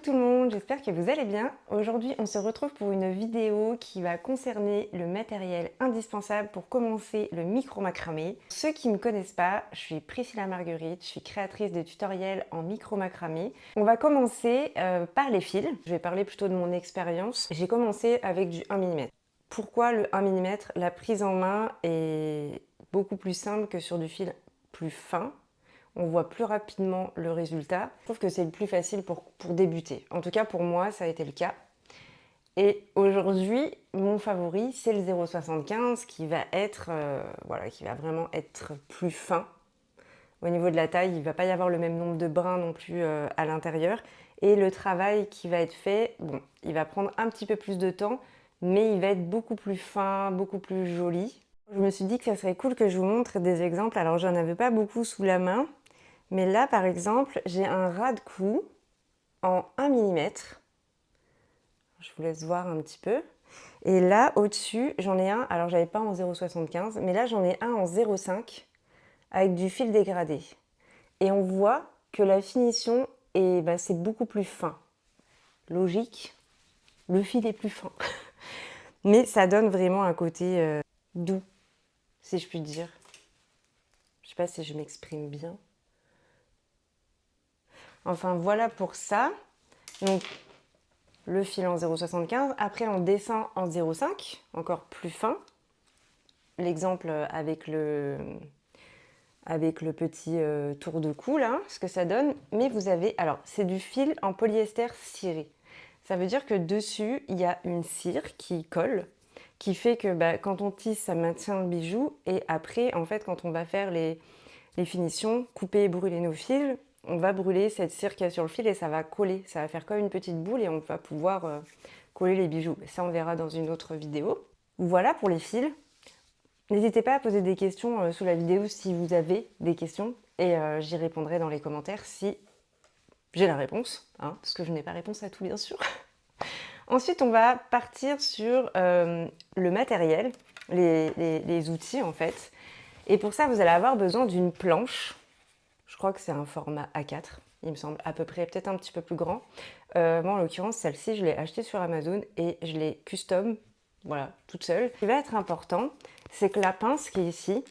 tout le monde, j'espère que vous allez bien. Aujourd'hui, on se retrouve pour une vidéo qui va concerner le matériel indispensable pour commencer le micro-macramé. Pour ceux qui ne me connaissent pas, je suis Priscilla Marguerite, je suis créatrice de tutoriels en micro-macramé. On va commencer par les fils. Je vais parler plutôt de mon expérience. J'ai commencé avec du 1 mm. Pourquoi le 1 mm? La prise en main est beaucoup plus simple que sur du fil plus fin. On voit plus rapidement le résultat. Je trouve que c'est le plus facile pour débuter. En tout cas, pour moi, ça a été le cas. Et aujourd'hui, mon favori, c'est le 0,75 qui va être, qui va vraiment être plus fin. Au niveau de la taille, il ne va pas y avoir le même nombre de brins non plus à l'intérieur. Et le travail qui va être fait, bon, il va prendre un petit peu plus de temps, mais il va être beaucoup plus fin, beaucoup plus joli. Je me suis dit que ça serait cool que je vous montre des exemples. Alors, j'en avais pas beaucoup sous la main. Mais là, par exemple, j'ai un ras de cou en 1 mm. Je vous laisse voir un petit peu. Et là, au-dessus, j'en ai un, alors j'avais pas en 0,75, mais là, j'en ai un en 0,5 avec du fil dégradé. Et on voit que la finition, c'est beaucoup plus fin. Logique, le fil est plus fin. Mais ça donne vraiment un côté doux, si je puis dire. Je sais pas si je m'exprime bien. Enfin, voilà pour ça. Donc, le fil en 0,75. Après, on descend en 0,5, encore plus fin. L'exemple avec le petit tour de cou, là, ce que ça donne. Mais vous avez... Alors, c'est du fil en polyester ciré. Ça veut dire que dessus, il y a une cire qui colle, qui fait que quand on tisse, ça maintient le bijou. Et après, en fait, quand on va faire les finitions, couper et brûler nos fils, on va brûler cette cire qu'il y a sur le fil et ça va coller. Ça va faire comme une petite boule et on va pouvoir coller les bijoux. Ça, on verra dans une autre vidéo. Voilà pour les fils. N'hésitez pas à poser des questions sous la vidéo si vous avez des questions et j'y répondrai dans les commentaires si j'ai la réponse, hein, parce que je n'ai pas réponse à tout, bien sûr. Ensuite, on va partir sur le matériel, les outils en fait. Et pour ça, vous allez avoir besoin d'une planche. Je crois que c'est un format A4, il me semble, à peu près, peut-être un petit peu plus grand. Moi, en l'occurrence, celle-ci, je l'ai achetée sur Amazon et je l'ai custom, voilà, toute seule. Ce qui va être important, c'est que la pince qui est ici,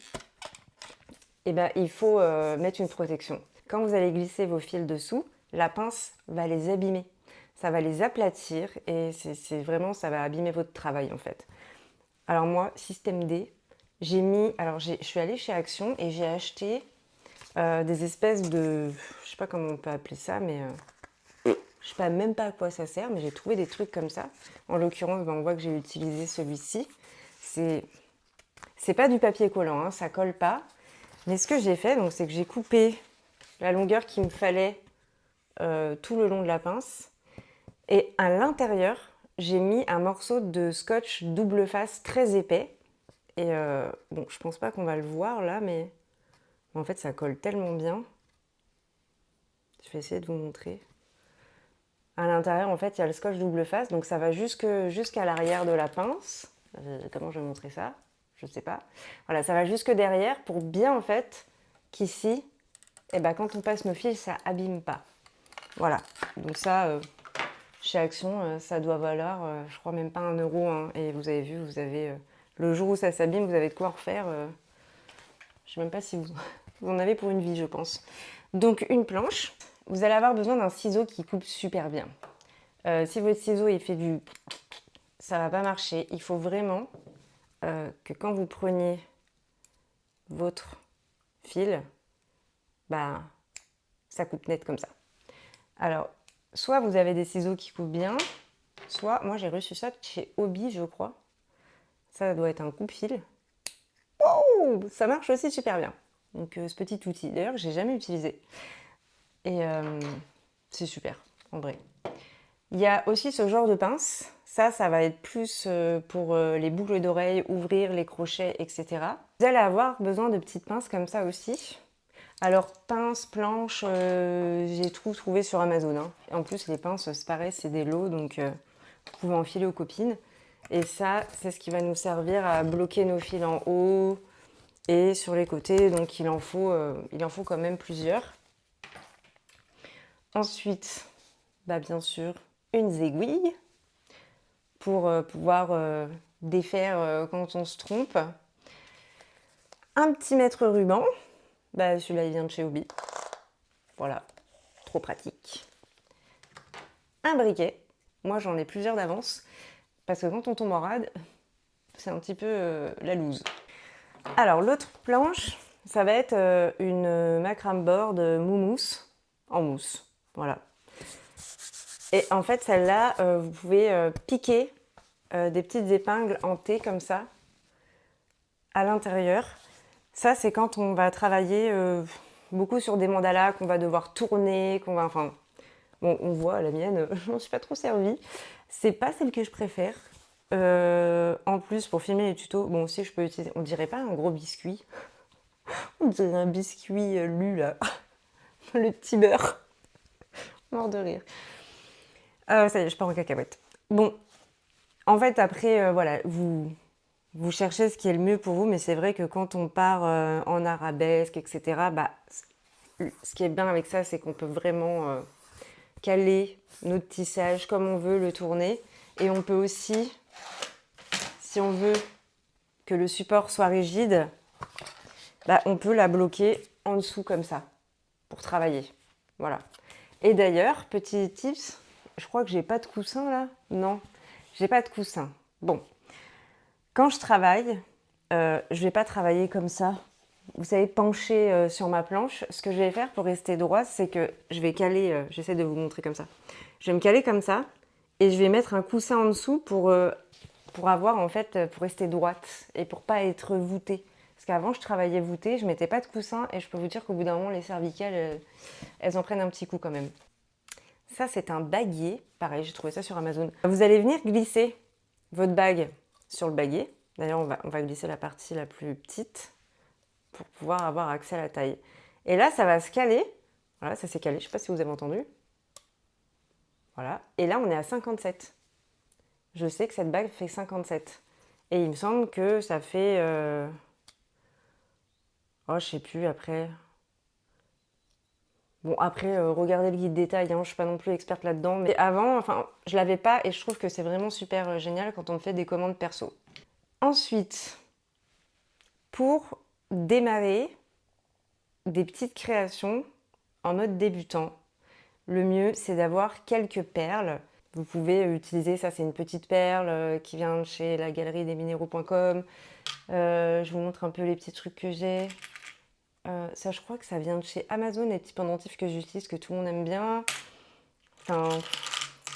il faut mettre une protection. Quand vous allez glisser vos fils dessous, la pince va les abîmer. Ça va les aplatir et c'est vraiment, ça va abîmer votre travail en fait. Alors moi, système D, j'ai mis, alors je suis allée chez Action et j'ai acheté des espèces de, je sais pas comment on peut appeler ça, mais je sais pas même pas à quoi ça sert, mais j'ai trouvé des trucs comme ça. En l'occurrence, on voit que j'ai utilisé celui-ci. C'est pas du papier collant, hein, ça colle pas. Mais ce que j'ai fait, donc, c'est que j'ai coupé la longueur qu'il me fallait tout le long de la pince. Et à l'intérieur, j'ai mis un morceau de scotch double face très épais. Et bon, je pense pas qu'on va le voir là, mais en fait, ça colle tellement bien. Je vais essayer de vous montrer. À l'intérieur, en fait, il y a le scotch double face, donc ça va jusqu'à l'arrière de la pince. Comment je vais montrer ça? Je sais pas. Voilà, ça va jusque derrière pour bien, en fait, qu'ici, quand on passe nos fils, ça abîme pas. Voilà. Donc ça, chez Action, ça doit valoir, je crois même pas 1 euro. Hein. Et vous avez vu, vous avez le jour où ça s'abîme, vous avez de quoi refaire. Je sais même pas si vous en avez pour une vie, je pense. Donc une planche. Vous allez avoir besoin d'un ciseau qui coupe super bien. Si votre ciseau il fait du... ça va pas marcher. Il faut vraiment que quand vous preniez votre fil, ça coupe net comme ça. Alors, soit vous avez des ciseaux qui coupent bien, soit, moi j'ai reçu ça chez Hobby, je crois. Ça doit être un coupe-fil. Oh, ça marche aussi super bien. Donc ce petit outil, d'ailleurs, que j'ai jamais utilisé. Et c'est super, en vrai. Il y a aussi ce genre de pince. Ça va être plus pour les boucles d'oreilles, ouvrir les crochets, etc. Vous allez avoir besoin de petites pinces comme ça aussi. Alors, pince, planche, j'ai tout trouvé sur Amazon. Hein. En plus, les pinces, c'est pareil, c'est des lots, donc vous pouvez enfiler aux copines. Et ça, c'est ce qui va nous servir à bloquer nos fils en haut et sur les côtés. Donc, il en faut quand même plusieurs. Ensuite, Bah, bien sûr, une aiguille pour pouvoir défaire quand on se trompe. Un petit mètre ruban, bah, celui-là il vient de chez Obi. Voilà, trop pratique. Un briquet, moi j'en ai plusieurs d'avance, parce que quand on tombe en rade, c'est un petit peu la loose. Alors l'autre planche, ça va être une macrame board Moumousse en mousse. Voilà. Et en fait, celle-là, vous pouvez piquer des petites épingles en T comme ça à l'intérieur. Ça, c'est quand on va travailler beaucoup sur des mandalas, qu'on va devoir tourner, qu'on va. Enfin, bon, on voit la mienne, je m'en suis pas trop servie. C'est pas celle que je préfère. En plus, pour filmer les tutos, bon, aussi, je peux utiliser. On dirait pas un gros biscuit. On dirait un biscuit lu là. Le petit beurre. Mort de rire. Ça y est, je pars en cacahuète. Bon, en fait, après, voilà, vous cherchez ce qui est le mieux pour vous, mais c'est vrai que quand on part en arabesque, etc., bah, ce qui est bien avec ça, c'est qu'on peut vraiment caler notre tissage comme on veut, le tourner. Et on peut aussi, si on veut que le support soit rigide, bah, on peut la bloquer en dessous comme ça, pour travailler. Voilà. Et d'ailleurs, petit tips, je crois que j'ai pas de coussin là. Non, j'ai pas de coussin. Bon, quand je travaille, je vais pas travailler comme ça. Vous savez, pencher sur ma planche. Ce que je vais faire pour rester droit, c'est que je vais caler, j'essaie de vous montrer comme ça. Je vais me caler comme ça et je vais mettre un coussin en dessous pour avoir en fait, pour rester droite et pour pas être voûtée. Parce qu'avant, je travaillais voûtée, je mettais pas de coussin et je peux vous dire qu'au bout d'un moment, les cervicales, elles en prennent un petit coup quand même. Ça, c'est un baguier. Pareil, j'ai trouvé ça sur Amazon. Vous allez venir glisser votre bague sur le baguier. D'ailleurs, on va glisser la partie la plus petite pour pouvoir avoir accès à la taille. Et là, ça va se caler. Voilà, ça s'est calé. Je ne sais pas si vous avez entendu. Voilà. Et là, on est à 57. Je sais que cette bague fait 57. Et il me semble que ça fait... Oh, je sais plus, après... Bon, après, regardez le guide détail, hein, je suis pas non plus experte là-dedans. Mais avant, enfin, je l'avais pas et je trouve que c'est vraiment super génial quand on fait des commandes perso. Ensuite, pour démarrer des petites créations en mode débutant, le mieux, c'est d'avoir quelques perles. Vous pouvez utiliser, ça c'est une petite perle qui vient de chez la galerie des minéraux.com. Je vous montre un peu les petits trucs que j'ai. Ça, je crois que ça vient de chez Amazon, les petits pendentifs que j'utilise, que tout le monde aime bien. Enfin,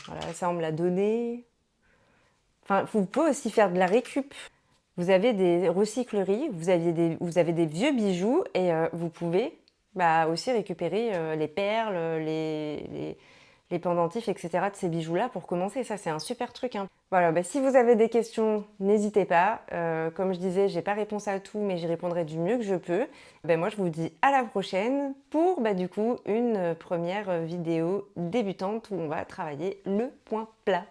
voilà, ça on me l'a donné. Enfin, vous pouvez aussi faire de la récup. Vous avez des recycleries, vous avez des vieux bijoux et vous pouvez bah, aussi récupérer les perles, les pendentifs, etc. de ces bijoux-là pour commencer. Ça, c'est un super truc, hein. Voilà, bah, si vous avez des questions, n'hésitez pas. Comme je disais, j'ai pas réponse à tout, mais j'y répondrai du mieux que je peux. Ben, moi, je vous dis à la prochaine pour bah, du coup une première vidéo débutante où on va travailler le point plat.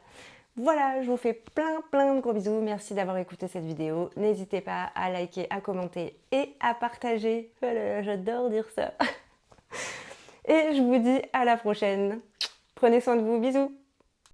Voilà, je vous fais plein de gros bisous. Merci d'avoir écouté cette vidéo. N'hésitez pas à liker, à commenter et à partager. Voilà, j'adore dire ça. Et je vous dis à la prochaine. Prenez soin de vous, bisous.